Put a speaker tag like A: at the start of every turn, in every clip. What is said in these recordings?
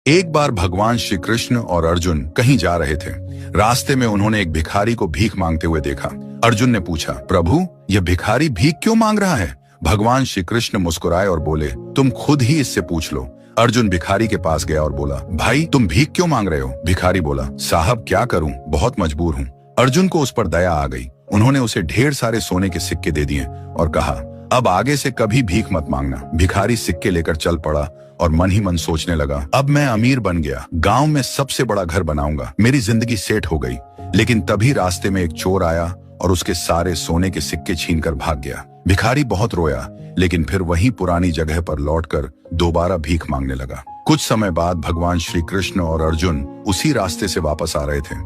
A: एक बार भगवान श्री कृष्ण और अर्जुन कहीं जा रहे थे। रास्ते में उन्होंने एक भिखारी को भीख मांगते हुए देखा। अर्जुन ने पूछा, प्रभु यह भिखारी भीख क्यों मांग रहा है? भगवान श्री कृष्ण मुस्कुराए और बोले, तुम खुद ही इससे पूछ लो। अर्जुन भिखारी के पास गया और बोला, भाई तुम भीख क्यों मांग रहे हो? भिखारी बोला, साहब क्या करूं, बहुत मजबूर हूं। अर्जुन को उस पर दया आ गई। उन्होंने उसे ढेर सारे सोने के सिक्के दे दिए और कहा, अब आगे से कभी भीख मत मांगना। भिखारी सिक्के लेकर चल पड़ा और मन ही मन सोचने लगा, अब मैं अमीर बन गया, गांव में सबसे बड़ा घर बनाऊंगा, मेरी जिंदगी सेट हो गई। लेकिन तभी रास्ते में एक चोर आया और उसके सारे सोने के सिक्के छीनकर भाग गया। भिखारी बहुत रोया, लेकिन फिर वही पुरानी जगह पर लौटकर दोबारा भीख मांगने लगा। कुछ समय बाद भगवान श्री कृष्ण और अर्जुन उसी रास्ते से वापस आ रहे थे।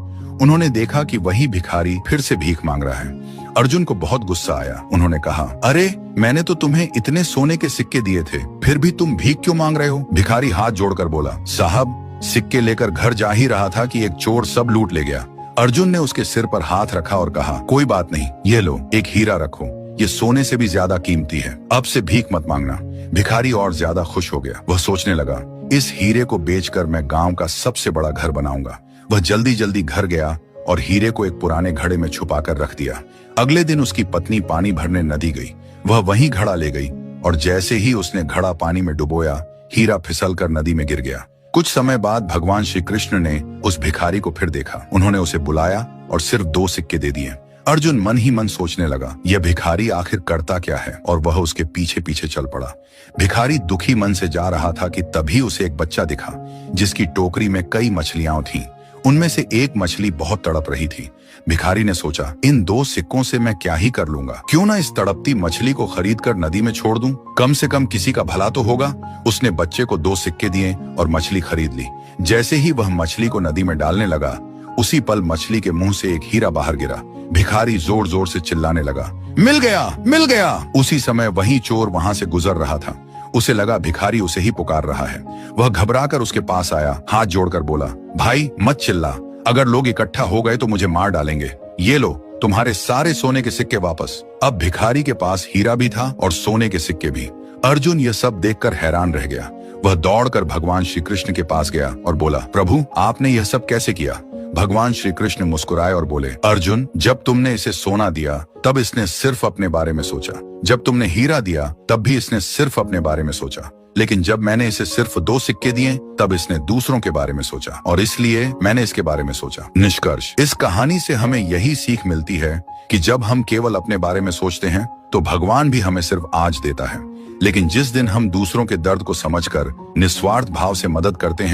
A: उन्होंने देखा कि वही भिखारी फिर से भीख मांग रहा है। अर्जुन को बहुत गुस्सा आया। उन्होंने कहा, अरे मैंने तो तुम्हें इतने सोने के सिक्के दिए थे, फिर भी तुम भीख क्यों मांग रहे हो? भिखारी हाथ जोड़कर बोला, साहब सिक्के लेकर घर जा ही रहा था कि एक चोर सब लूट ले गया। अर्जुन ने उसके सिर पर हाथ रखा और कहा, कोई बात नहीं, ये लो एक हीरा रखो, ये सोने से भी ज्यादा कीमती है, अब से भीख मत मांगना। भिखारी और ज्यादा खुश हो गया। वह सोचने लगा, इस हीरे को बेचकर मैं गांव का सबसे बड़ा घर बनाऊंगा। वह जल्दी जल्दी घर गया और हीरे को एक पुराने घड़े में छुपा कर रख दिया। अगले दिन उसकी पत्नी पानी भरने नदी गई। वह वहीं घड़ा ले गई और जैसे ही उसने घड़ा पानी में डुबोया, हीरा फिसलकर नदी में गिर गया। कुछ समय बाद भगवान श्री कृष्ण ने उस भिखारी को फिर देखा। उन्होंने उसे बुलाया और सिर्फ 2 सिक्के दे दिए। अर्जुन मन ही मन सोचने लगा, यह भिखारी आखिर करता क्या है, और वह उसके पीछे पीछे चल पड़ा। भिखारी दुखी मन से जा रहा था कि तभी उसे एक बच्चा दिखा, जिसकी टोकरी में कई मछलियां थीं। उनमें से एक मछली बहुत तड़प रही थी। भिखारी ने सोचा, इन 2 सिक्कों से मैं क्या ही कर लूंगा, क्यों ना इस तड़पती मछली को खरीदकर नदी में छोड़ दूं, कम से कम किसी का भला तो होगा। उसने बच्चे को 2 सिक्के दिए और मछली खरीद ली। जैसे ही वह मछली को नदी में डालने लगा, उसी पल मछली के मुंह से एक हीरा बाहर गिरा। भिखारी जोर जोर से चिल्लाने लगा, मिल गया, मिल गया। उसी समय वही चोर वहां से गुजर रहा था। उसे लगा भिखारी उसे ही पुकार रहा है। वह घबराकर उसके पास आया, हाथ जोड़कर बोला, भाई मत चिल्ला, अगर लोग इकट्ठा हो गए तो मुझे मार डालेंगे। ये लो तुम्हारे सारे सोने के सिक्के वापस। अब भिखारी के पास हीरा भी था और सोने के सिक्के भी। अर्जुन यह सब देखकर हैरान रह गया। वह दौड़कर भगवान श्री कृष्ण के पास गया और बोला, प्रभु आपने यह सब कैसे किया? भगवान श्री कृष्ण मुस्कुराए और बोले, अर्जुन जब तुमने इसे सोना दिया तब इसने सिर्फ अपने बारे में सोचा, जब तुमने हीरा दिया तब भी इसने सिर्फ अपने बारे में सोचा, लेकिन जब मैंने इसे सिर्फ 2 सिक्के दिए तब इसने दूसरों के बारे में सोचा, और इसलिए मैंने इसके बारे में सोचा। निष्कर्ष, इस कहानी से हमें यही सीख मिलती है कि जब हम केवल अपने बारे में सोचते हैं तो भगवान भी हमें सिर्फ आज देता है, लेकिन जिस दिन हम दूसरों के दर्द को समझकर निस्वार्थ भाव से मदद करते हैं